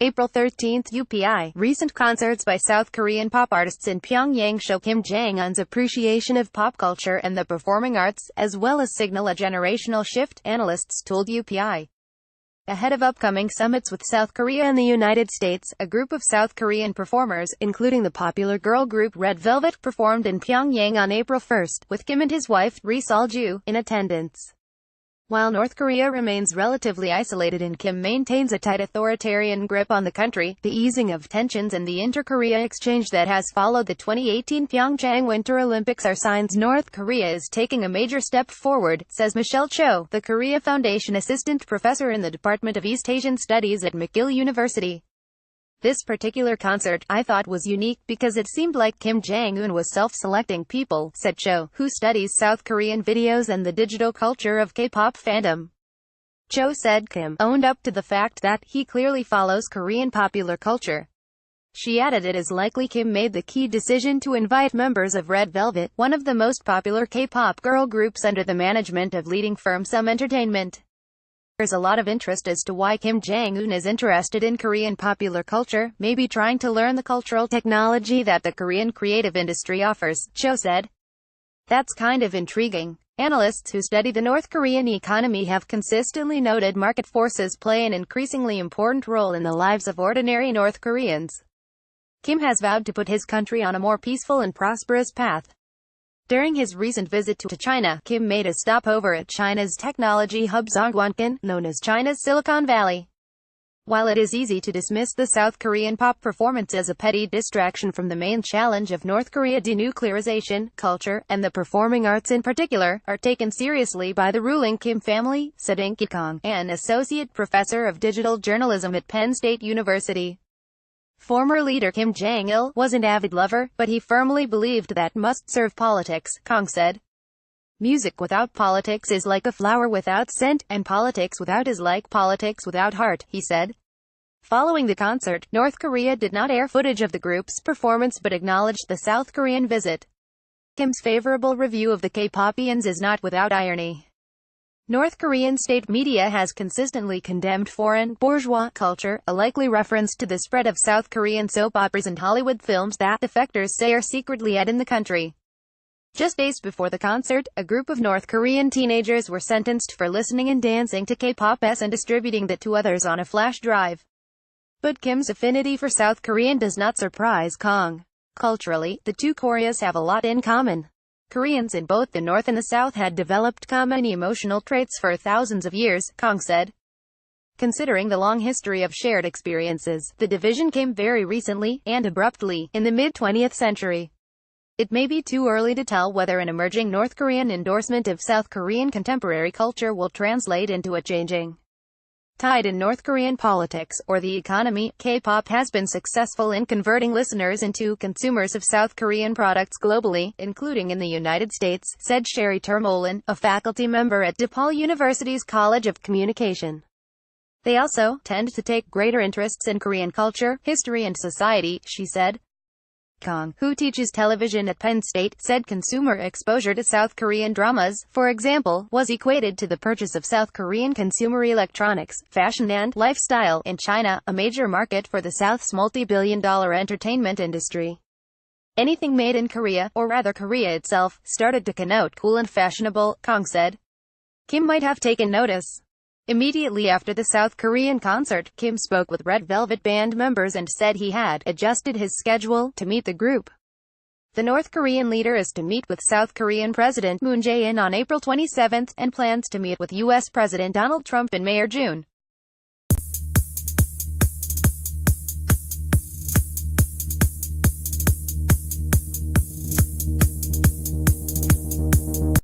April 13, UPI. Recent concerts by South Korean pop artists in Pyongyang show Kim Jong Un's appreciation of pop culture and the performing arts, as well as signal a generational shift, analysts told UPI. Ahead of upcoming summits with South Korea and the United States, a group of South Korean performers, including the popular girl group Red Velvet, performed in Pyongyang on April 1, with Kim and his wife, Ri Sol-ju, in attendance. While North Korea remains relatively isolated and Kim maintains a tight authoritarian grip on the country, the easing of tensions and the inter-Korea exchange that has followed the 2018 Pyeongchang Winter Olympics are signs North Korea is taking a major step forward, says Michelle Cho, the Korea Foundation assistant professor in the Department of East Asian Studies at McGill University. This particular concert, I thought, was unique because it seemed like Kim Jong Un was self-selecting people, said Cho, who studies South Korean videos and the digital culture of K-pop fandom. Cho said Kim owned up to the fact that he clearly follows Korean popular culture. She added it is likely Kim made the key decision to invite members of Red Velvet, one of the most popular K-pop girl groups under the management of leading firm Sum Entertainment. There's a lot of interest as to why Kim Jong Un is interested in Korean popular culture, maybe trying to learn the cultural technology that the Korean creative industry offers, Cho said. That's kind of intriguing. Analysts who study the North Korean economy have consistently noted market forces play an increasingly important role in the lives of ordinary North Koreans. Kim has vowed to put his country on a more peaceful and prosperous path. During his recent visit to China, Kim made a stopover at China's technology hub Zhongguancun, known as China's Silicon Valley. While it is easy to dismiss the South Korean pop performance as a petty distraction from the main challenge of North Korea denuclearization, culture, and the performing arts in particular, are taken seriously by the ruling Kim family, said Kong, an associate professor of digital journalism at Penn State University. Former leader Kim Jong-il was an avid lover, but he firmly believed that must-serve politics, Kong said. Music without politics is like a flower without scent, and politics without is like politics without heart, he said. Following the concert, North Korea did not air footage of the group's performance but acknowledged the South Korean visit. Kim's favorable review of the K-popians is not without irony. North Korean state media has consistently condemned foreign, bourgeois culture, a likely reference to the spread of South Korean soap operas and Hollywood films that defectors say are secretly aired in the country. Just days before the concert, a group of North Korean teenagers were sentenced for listening and dancing to K-pop and distributing that to others on a flash drive. But Kim's affinity for South Korean does not surprise Kong. Culturally, the two Koreas have a lot in common. Koreans in both the North and the South had developed common emotional traits for thousands of years, Kong said. Considering the long history of shared experiences, the division came very recently, and abruptly, in the mid-20th century. It may be too early to tell whether an emerging North Korean endorsement of South Korean contemporary culture will translate into a changing tide in North Korean politics, or the economy. K-pop has been successful in converting listeners into consumers of South Korean products globally, including in the United States, said Sherry Termolin, a faculty member at DePaul University's College of Communication. They also tend to take greater interests in Korean culture, history and society, she said. Kong, who teaches television at Penn State, said consumer exposure to South Korean dramas, for example, was equated to the purchase of South Korean consumer electronics, fashion and lifestyle in China, a major market for the South's multi-billion-dollar entertainment industry. Anything made in Korea, or rather Korea itself, started to connote cool and fashionable, Kong said. Kim might have taken notice. Immediately after the South Korean concert, Kim spoke with Red Velvet band members and said he had adjusted his schedule to meet the group. The North Korean leader is to meet with South Korean President Moon Jae-in on April 27 and plans to meet with U.S. President Donald Trump in May or June.